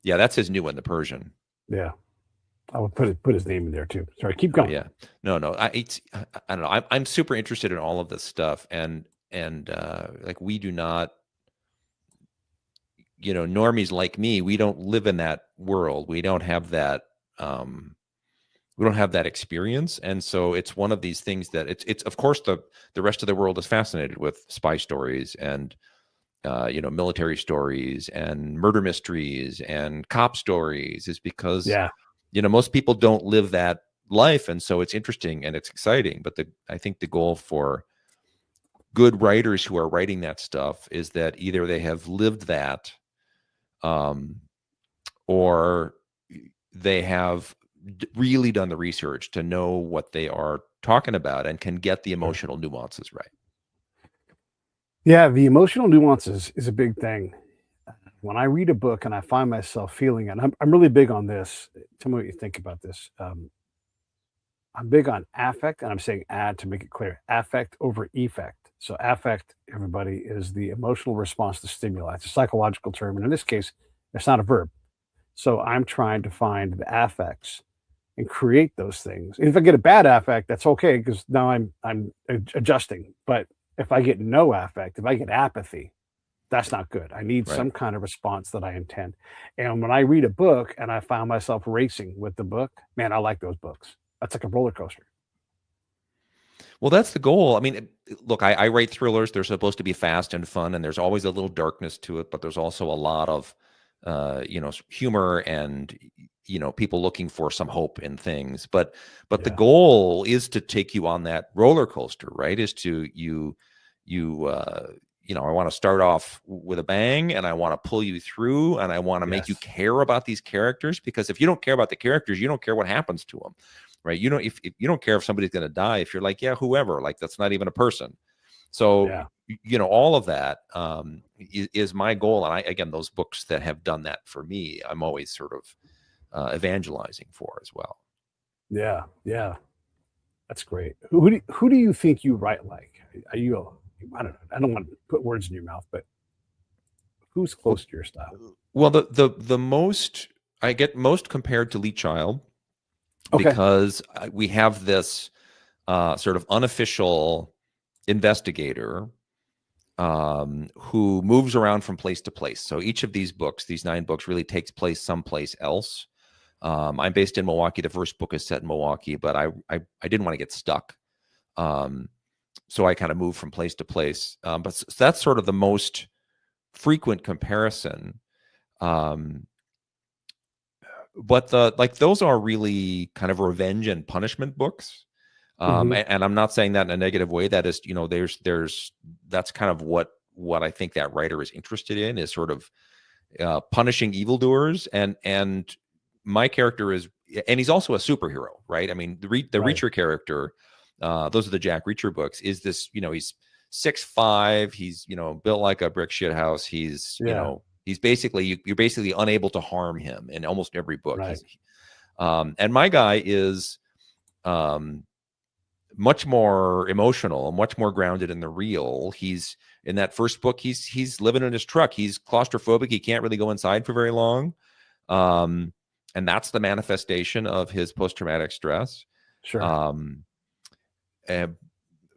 S2: Yeah, that's his new one, the Persian.
S1: yeah. I would put his name in there too. Sorry, keep
S2: Oh
S1: going.
S2: yeah, no. I don't know. I'm super interested in all of this stuff, and like we do not, normies like me, we don't live in that world. We don't have that. We don't have that experience, and so it's one of these things that it's of course the rest of the world is fascinated with spy stories and military stories and murder mysteries and cop stories, is because
S1: Yeah,
S2: most people don't live that life, and so it's interesting and it's exciting. But I think the goal for good writers who are writing that stuff is that either they have lived that, or they have really done the research to know what they are talking about and can get the
S1: sure.
S2: emotional nuances right.
S1: Yeah, the emotional nuances is a big thing. When I read a book and I find myself feeling it, I'm really big on this. Tell me what you think about this. I'm big on affect, and I'm saying add to make it clear. Affect over effect. So affect, everybody, is the emotional response to stimuli. It's a psychological term, and in this case, it's not a verb. So I'm trying to find the affects and create those things. And if I get a bad affect, that's okay because now I'm adjusting. But if I get no affect, if I get apathy, that's not good. I need
S2: Right.
S1: some kind of response that I intend. And when I read a book and I found myself racing with the book, man, I like those books. That's like a roller coaster.
S2: Well, that's the goal. I mean, look, I write thrillers. They're supposed to be fast and fun, and there's always a little darkness to it, but there's also a lot of, humor and, people looking for some hope in things. But the
S1: Yeah.
S2: goal is to take you on that roller coaster, right? Is to I want to start off with a bang, and I want to pull you through, and I want to make you
S1: Yes.
S2: care about these characters, because if you don't care about the characters, you don't care what happens to them. Right. If you don't care if somebody's going to die, if you're like, yeah, whoever, like that's not even a person. So,
S1: Yeah.
S2: all of that is my goal. And again, those books that have done that for me, I'm always sort of evangelizing for as well.
S1: Yeah, yeah, that's great. Who do you think you write like? Are you I don't know. I don't want to put words in your mouth, but who's
S2: Well,
S1: close to your style?
S2: well, the most I get most compared to Lee Child
S1: Okay.
S2: because we have this sort of unofficial investigator who moves around from place to place. So each of these books, these 9 books, really takes place someplace else. I'm based in Milwaukee. The first book is set in Milwaukee, but I didn't want to get stuck. So I kind of moved from place to place. But that's sort of the most frequent comparison. But those are really kind of revenge and punishment books.
S1: Hmm.
S2: And I'm not saying that in a negative way. That is, there's that's kind of what I think that writer is interested in, is sort of punishing evildoers. And my character is, and he's also a superhero, right? I mean, the
S1: Right.
S2: Reacher character, those are the Jack Reacher books. Is this, he's 6'5", he's built like a brick shit house. He's
S1: Yeah.
S2: he's basically, you're basically unable to harm him in almost every book.
S1: Right.
S2: And my guy is much more emotional, much more grounded in the real. He's in that first book, he's living in his truck. He's claustrophobic. He can't really go inside for very long. And that's the manifestation of his post-traumatic stress.
S1: Sure.
S2: Um,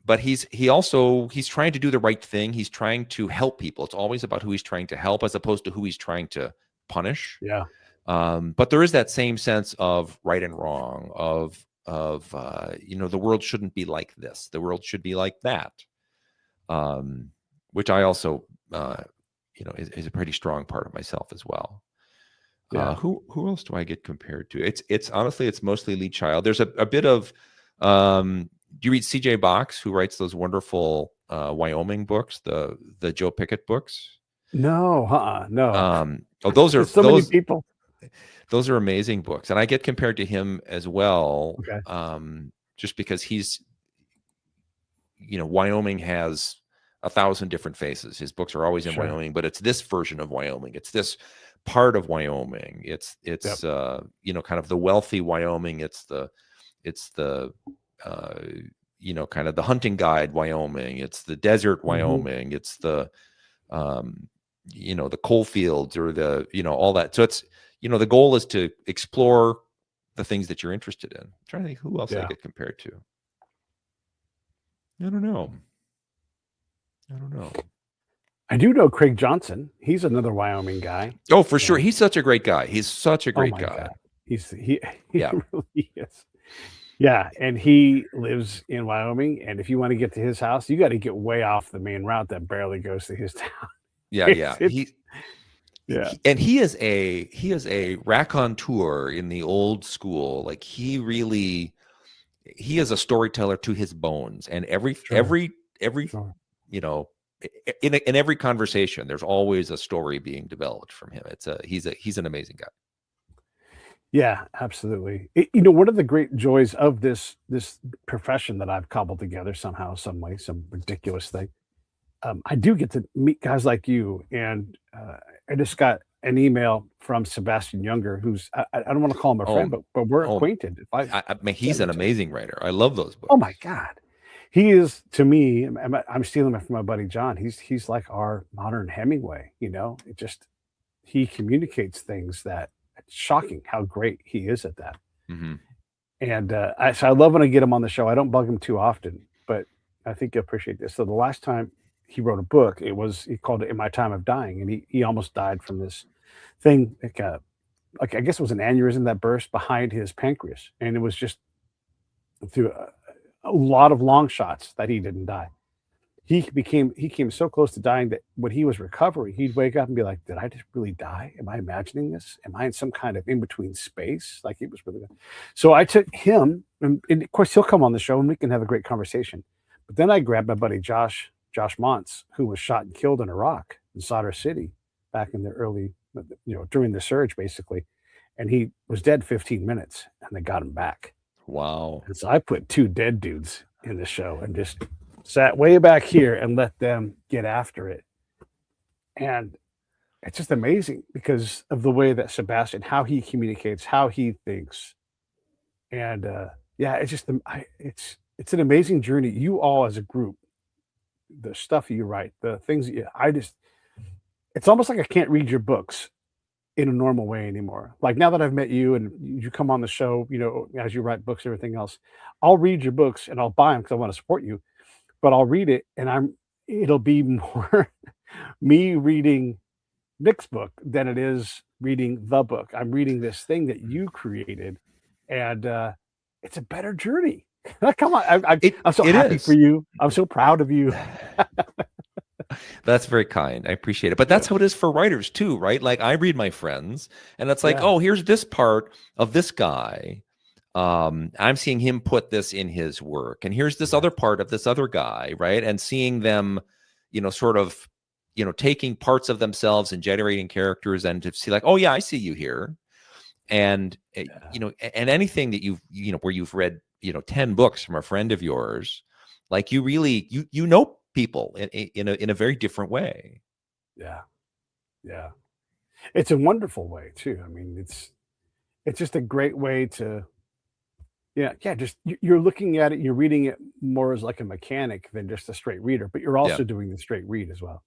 S2: but he's trying to do the right thing. He's trying to help people. It's always about who he's trying to help as opposed to who he's trying to punish.
S1: Yeah.
S2: But there is that same sense of right and wrong, of the world shouldn't be like this. The world should be like that. Which I also, is a pretty strong part of myself as well.
S1: Yeah.
S2: Who else do I get compared to? It's honestly, it's mostly Lee Child. There's a bit of, do you read C.J. Box, who writes those wonderful Wyoming books, the Joe Pickett books?
S1: No, no.
S2: Those are
S1: There's so many people.
S2: those are amazing books, and I get compared to him as well.
S1: Okay.
S2: Just because he's, Wyoming has 1,000 different faces. His books are always in
S1: Sure.
S2: Wyoming, but it's this version of Wyoming. It's this part of Wyoming. It's
S1: Yep.
S2: kind of the wealthy Wyoming. It's the kind of the hunting guide Wyoming. It's the desert Wyoming. It's the the coal fields, or the all that. So it's, the goal is to explore the things that you're interested in. I'm trying to think who else I get compared to. I don't know.
S1: I do know Craig Johnson. He's another Wyoming guy.
S2: Oh, for sure. He's such a great guy. He's such a great guy.
S1: God. He
S2: Yeah.
S1: really is. Yeah, and he lives in Wyoming, and if you want to get to his house, you got to get way off the main route that barely goes to his town.
S2: Yeah. And he is a raconteur in the old school. Like, he is a storyteller to his bones, and every
S1: Sure.
S2: in every conversation, there's always a story being developed from him. He's an amazing guy.
S1: Yeah, absolutely. One of the great joys of this profession that I've cobbled together somehow, some way, some ridiculous thing. I do get to meet guys like you, and I just got an email from Sebastian Younger, who's I don't want to call him a friend, but we're acquainted.
S2: I mean, he's an amazing writer. I love those books.
S1: Oh my God. He is, to me, I'm stealing it from my buddy John. He's like our modern Hemingway, he communicates things that it's shocking how great he is at that.
S2: Mm-hmm.
S1: And so I love when I get him on the show. I don't bug him too often, but I think you'll appreciate this. So the last time he wrote a book, he called it "In My Time of Dying," and he almost died from this thing, like I guess it was an aneurysm that burst behind his pancreas, and it was just through a lot of long shots that he didn't die. He came so close to dying that when he was recovering, he'd wake up and be like, "Did I just really die? Am I imagining this? Am I in some kind of in between space?" Like, it was really good. So I took him, and of course he'll come on the show and we can have a great conversation. But then I grabbed my buddy Josh Montz, who was shot and killed in Iraq, in Sadr City, back in the early, during the surge, basically. And he was dead 15 minutes, and they got him back.
S2: Wow.
S1: And so I put 2 dead dudes in the show and just sat way back here and let them get after it. And it's just amazing because of the way that Sebastian, how he communicates, how he thinks. And yeah, it's just it's an amazing journey. You all as a group, the stuff you write, the things that I just it's almost like I can't read your books in a normal way anymore. Like now that I've met you and you come on the show, as you write books, everything else, I'll read your books and I'll buy them because I want to support you. But I'll read it and it'll be more me reading Nick's book than it is reading the book. I'm reading this thing that you created, and it's a better journey. Come on, I'm so happy for you. I'm so proud of you.
S2: That's very kind. I appreciate it. But that's how it is for writers too, right? Like I read my friends and it's like, oh, here's this part of this guy. I'm seeing him put this in his work. And here's this other part of this other guy, right? And seeing them, sort of, taking parts of themselves and generating characters and to see like, oh yeah, I see you here. And, and anything that where you've read, 10 books from a friend of yours, like you really, you know people in a very different way.
S1: Yeah, it's a wonderful way too. I mean, it's just a great way to just you're looking at it, you're reading it more as like a mechanic than just a straight reader, but you're also doing the straight read as well.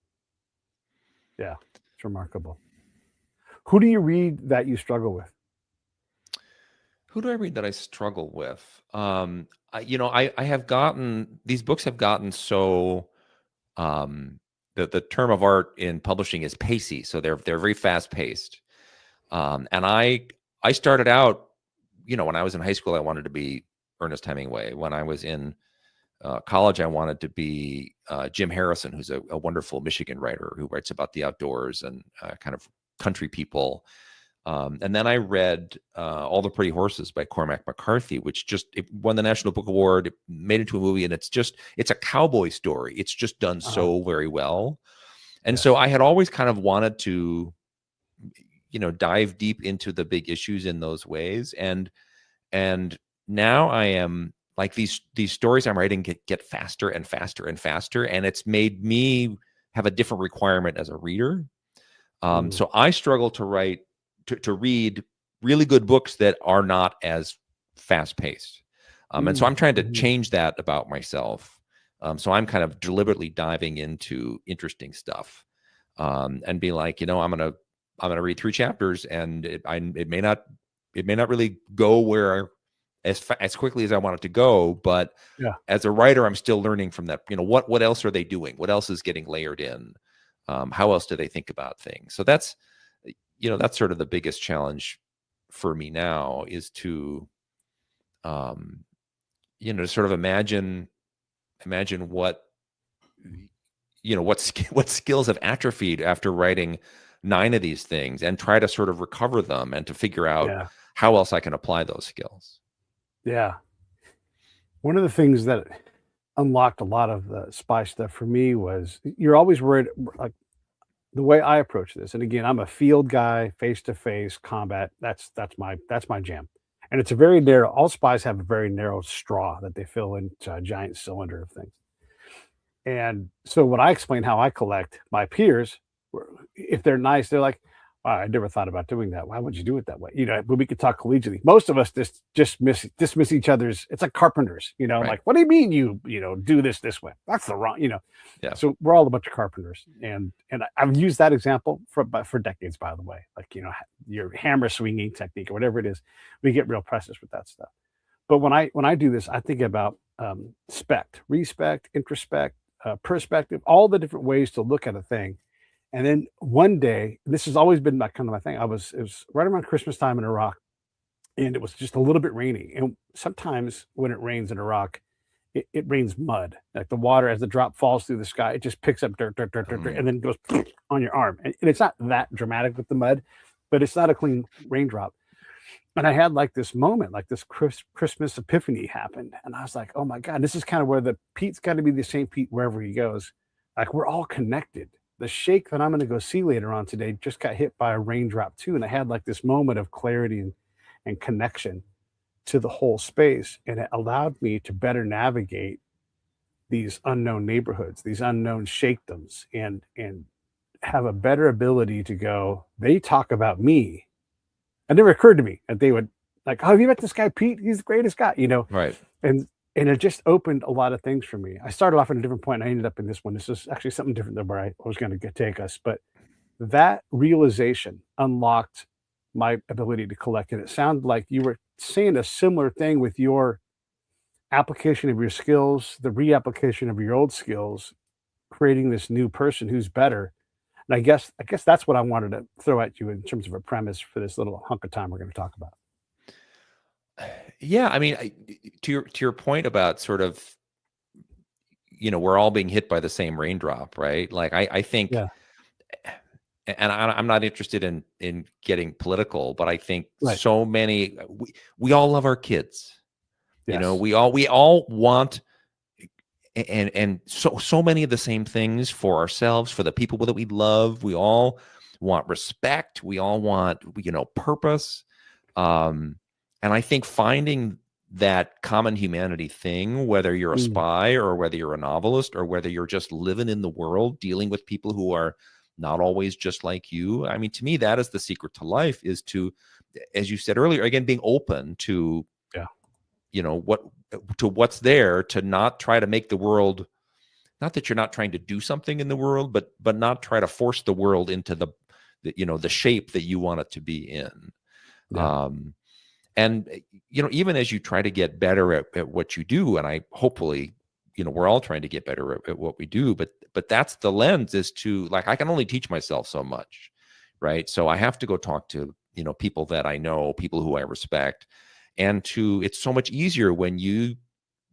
S1: Yeah, it's remarkable. Who do you read that you struggle with?
S2: Who do I read that I struggle with? I have gotten, these books have gotten so, the term of art in publishing is pacey. So they're very fast paced. And I started out, when I was in high school, I wanted to be Ernest Hemingway. When I was in college, I wanted to be Jim Harrison, who's a wonderful Michigan writer who writes about the outdoors and kind of country people. And then I read All the Pretty Horses by Cormac McCarthy, which it won the National Book Award. It made it into a movie, and it's a cowboy story. It's just done so very well. And so I had always kind of wanted to, dive deep into the big issues in those ways. And now I am like these stories I'm writing get faster and faster and faster. And it's made me have a different requirement as a reader. So I struggle to write, to read really good books that are not as fast paced. And so I'm trying to change that about myself. So I'm kind of deliberately diving into interesting stuff and be like, I'm going to read 3 chapters and it may not really go where as quickly as I want it to go. But as a writer, I'm still learning from that. What else are they doing? What else is getting layered in? How else do they think about things? So that's sort of the biggest challenge for me now is to, to sort of imagine what, what skills have atrophied after writing 9 of these things and try to sort of recover them and to figure out how else I can apply those skills.
S1: Yeah. One of the things that unlocked a lot of the spy stuff for me was you're always worried, like the way I approach this. And again, I'm a field guy, face-to-face combat. That's my jam. And it's a very narrow, all spies have a very narrow straw that they fill into a giant cylinder of things. And so when I explain how I collect, my peers, if they're nice, they're like, wow, I never thought about doing that. Why would you do it that way? But we could talk collegially. Most of us just dismiss each other's. It's like carpenters,
S2: Right.
S1: like, what do you mean you do this way? That's the wrong,
S2: Yeah.
S1: So we're all a bunch of carpenters. And I've used that example for decades, by the way, like, your hammer swinging technique or whatever it is, we get real precious with that stuff. But when I do this, I think about respect, introspect, perspective, all the different ways to look at a thing. And then one day, this has always been my thing. It was right around Christmas time in Iraq, and it was just a little bit rainy. And sometimes when it rains in Iraq, it rains mud. Like the water, as the drop falls through the sky, it just picks up dirt, and then goes on your arm. And it's not that dramatic with the mud, but it's not a clean raindrop. And I had like this moment, like this Christmas epiphany happened. And I was like, oh my God, this is kind of where the Pete's got to be the same Pete wherever he goes. Like we're all connected. The shake that I'm going to go see later on today just got hit by a raindrop too. And I had like this moment of clarity and connection to the whole space. And it allowed me to better navigate these unknown neighborhoods, these unknown shakedoms, and have a better ability to go, they talk about me. It never occurred to me that they would like, oh, have you met this guy, Pete? He's the greatest guy,
S2: Right.
S1: and and it just opened a lot of things for me. I started off at a different point, and I ended up in this one. This is actually something different than where I was going to take us, but that realization unlocked my ability to collect. And it sounded like you were saying a similar thing with your application of your skills, the reapplication of your old skills, creating this new person who's better. And I guess that's what I wanted to throw at you in terms of a premise for this little hunk of time we're going to talk about.
S2: Yeah, I mean, to your point about sort of, we're all being hit by the same raindrop, right? Like I think,
S1: Yeah.
S2: and I'm not interested in getting political, but I think
S1: Right.
S2: so many we all love our kids.
S1: Yes.
S2: We all want and so many of the same things for ourselves, for the people that we love. We all want respect. We all want purpose. And I think finding that common humanity thing, whether you're a
S1: Mm,
S2: spy or whether you're a novelist or whether you're just living in the world, dealing with people who are not always just like you. I mean, to me, that is the secret to life, is to, as you said earlier, again, being open to,
S1: yeah.
S2: what's there, to not try to make the world, not that you're not trying to do something in the world, but not try to force the world into the shape that you want it to be in.
S1: Yeah.
S2: And even as you try to get better at what you do, and I hopefully, we're all trying to get better at what we do, but that's the lens, is to, like, I can only teach myself so much, right? So I have to go talk to people that I know, people who I respect, and it's so much easier when you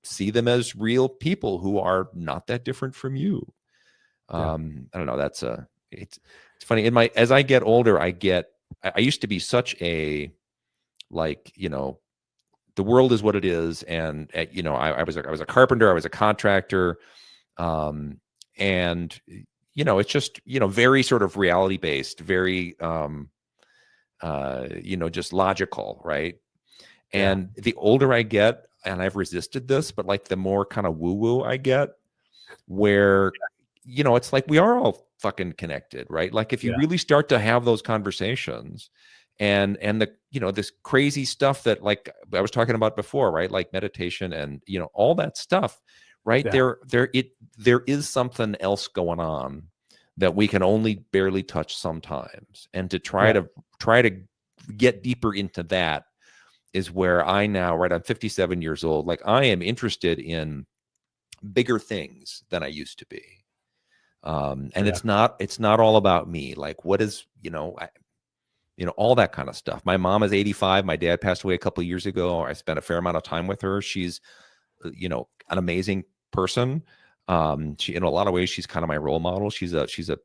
S2: see them as real people who are not that different from you.
S1: Yeah.
S2: I don't know. It's funny. As I get older, I used to be such a, like, the world is what it is. And, I was a carpenter, I was a contractor. And, it's just, very sort of reality based, very, just logical. Right.
S1: Yeah.
S2: And the older I get, and I've resisted this, but like the more kind of woo woo I get, where, it's like we are all fucking connected, right? Like if you
S1: Yeah.
S2: really start to have those conversations, and the this crazy stuff that, like I was talking about before, right? Like meditation and all that stuff, right?
S1: Yeah.
S2: There is something else going on that we can only barely touch sometimes, and to try
S1: Right.
S2: to get deeper into that is where I now, right? I'm 57 years old. Like I am interested in bigger things than I used to be. And
S1: Yeah.
S2: it's not all about me. Like what is, all that kind of stuff. My mom is 85. My dad passed away a couple of years ago. I spent a fair amount of time with her. She's, an amazing person. She, in a lot of ways, she's kind of my role model.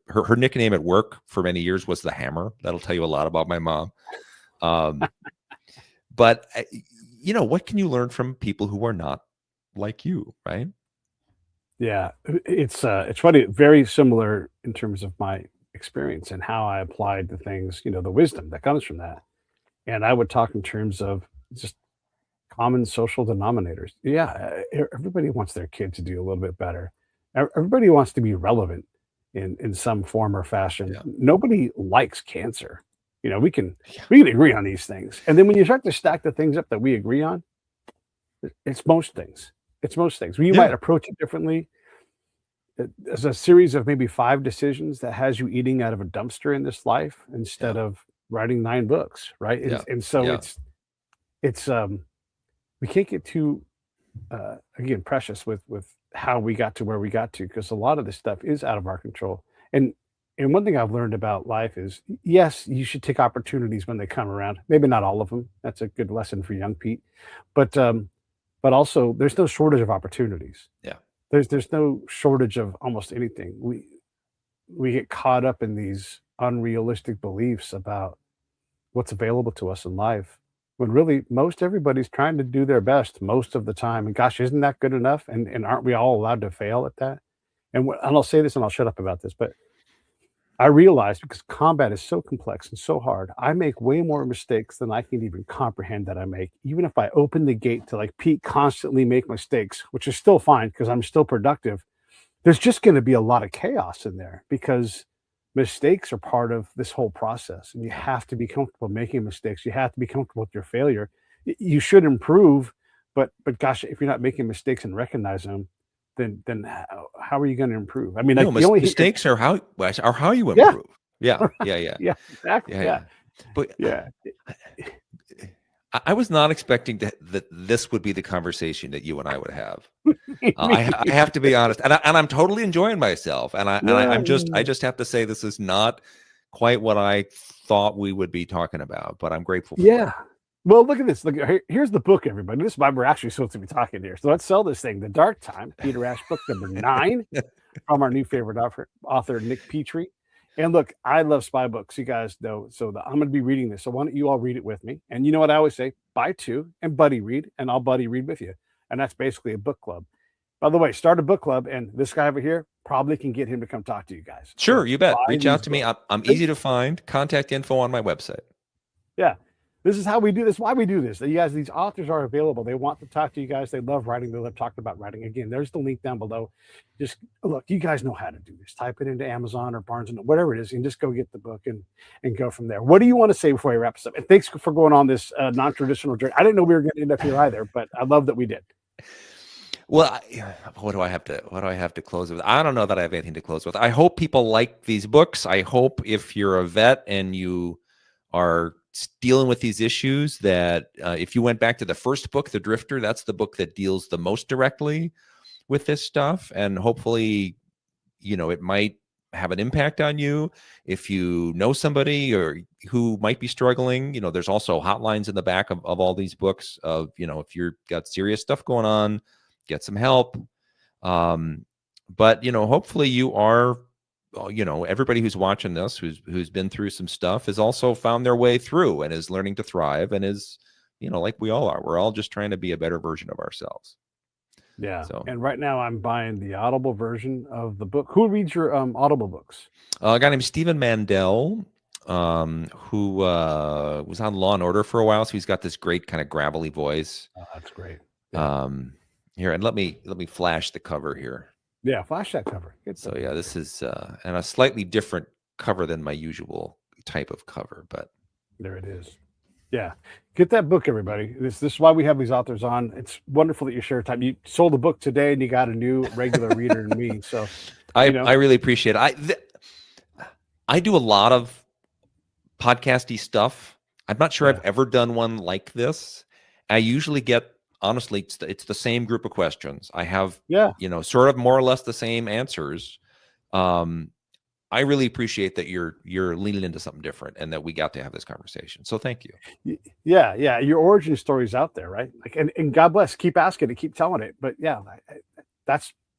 S2: Her nickname at work for many years was the Hammer. That'll tell you a lot about my mom. But what can you learn from people who are not like you, right?
S1: Yeah, it's funny, very similar in terms of my experience and how I applied the things, the wisdom that comes from that. And I would talk in terms of just common social denominators. Yeah, everybody wants their kid to do a little bit better. Everybody wants to be relevant in some form or fashion.
S2: Yeah.
S1: Nobody likes cancer. We can
S2: Yeah.
S1: we can agree on these things. And then when you start to stack the things up that we agree on, it's most things. It's most things. You might approach it differently. There's a series of maybe 5 decisions that has you eating out of a dumpster in this life instead of writing 9 books, right? And,
S2: Yeah.
S1: and so
S2: Yeah.
S1: it's we can't get too again precious with how we got to where we got to, because a lot of this stuff is out of our control. And one thing I've learned about life is, yes, you should take opportunities when they come around. Maybe not all of them. That's a good lesson for young Pete, but also there's no shortage of opportunities.
S2: Yeah.
S1: There's no shortage of almost anything. We get caught up in these unrealistic beliefs about what's available to us in life, when really most everybody's trying to do their best most of the time. And gosh, isn't that good enough? And aren't we all allowed to fail at that? And I'll say this and I'll shut up about this, but I realized, because combat is so complex and so hard, I make way more mistakes than I can even comprehend that I make. Even if I open the gate to, like, Pete constantly make mistakes, which is still fine because I'm still productive, there's just going to be a lot of chaos in there, because mistakes are part of this whole process. And you have to be comfortable making mistakes. You have to be comfortable with your failure. you should improve, but gosh, if you're not making mistakes and recognize them, then how are you going to improve? I mean, like the only
S2: mistakes are how you
S1: yeah,
S2: improve. Yeah, yeah, yeah,
S1: yeah, exactly,
S2: yeah,
S1: yeah,
S2: yeah. But
S1: yeah.
S2: I was not expecting that this would be the conversation that you and I would have.
S1: Me
S2: I have to be honest, and I'm totally enjoying myself, and
S1: yeah,
S2: I just have to say this is not quite what I thought we would be talking about, but I'm grateful for it.
S1: yeah. Well, look at this. Look, here's the book, everybody. This is why we're actually supposed to be talking here. So let's sell this thing. The Dark Time, Peter Ash, book number 9, from our new favorite author Nick Petrie. And look, I love spy books, you guys know. So I'm going to be reading this. So why don't you all read it with me? And you know what I always say? Buy 2 and buddy read, and I'll buddy read with you. And that's basically a book club. By the way, start a book club, and this guy over here probably can get him to come talk to you guys.
S2: Sure,
S1: So
S2: you bet.
S1: buy
S2: Reach out
S1: these
S2: to me.
S1: books.
S2: I'm easy to find. Contact info on my website.
S1: Yeah. This is how we do this. Why we do this. You guys, these authors are available. They want to talk to you guys. They love writing. They love talking about writing. Again, there's the link down below. Just look, you guys know how to do this. Type it into Amazon or Barnes and whatever it is, and just go get the book and go from there. What do you want to say before we wrap this up? And thanks for going on this non-traditional journey. I didn't know we were going to end up here either, but I love that we did.
S2: Well, what do I have to close with? I don't know that I have anything to close with. I hope people like these books. I hope if you're a vet and you are dealing with these issues, that if you went back to the first book, The Drifter, that's the book that deals the most directly with this stuff. And hopefully, it might have an impact on you. If you know somebody or who might be struggling, there's also hotlines in the back of all these books of, if you've got serious stuff going on, get some help. But, hopefully you are, everybody who's watching this, who's been through some stuff, has also found their way through and is learning to thrive and is, like we all are. We're all just trying to be a better version of ourselves.
S1: Yeah.
S2: So,
S1: and right now I'm buying the Audible version of the book. Who reads your Audible books?
S2: a guy named Stephen Mandel, who was on Law and Order for a while. So he's got this great kind of gravelly voice.
S1: Oh, that's great. Yeah.
S2: Here, and let me flash the cover here.
S1: Yeah, flash that cover. Good.
S2: So yeah, this is and a slightly different cover than my usual type of cover, but
S1: there it is. Yeah, get that book, everybody. This is why we have these authors on. It's wonderful that you share time. You sold a book today, and you got a new regular reader in me. So
S2: I really appreciate it. I do a lot of podcasty stuff. I'm not sure I've ever done one like this. I usually get, honestly, it's the same group of questions. I have, sort of more or less the same answers. I really appreciate that you're leaning into something different and that we got to have this conversation. So thank you.
S1: Yeah. Your origin story is out there, right? Like, and God bless, keep asking it, keep telling it. But yeah,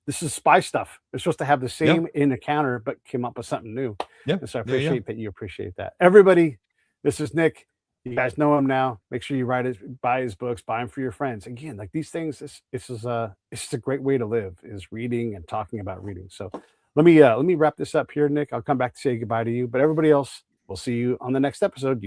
S1: this is spy stuff. It's supposed to have the same encounter, but came up with something new. Yeah. So I appreciate that you appreciate that. Everybody, this is Nick. You guys know him now. Make sure you buy his books, buy them for your friends. Again, like these things, it's just a great way to live, is reading and talking about reading. So let me wrap this up here, Nick. I'll come back to say goodbye to you. But everybody else, we'll see you on the next episode.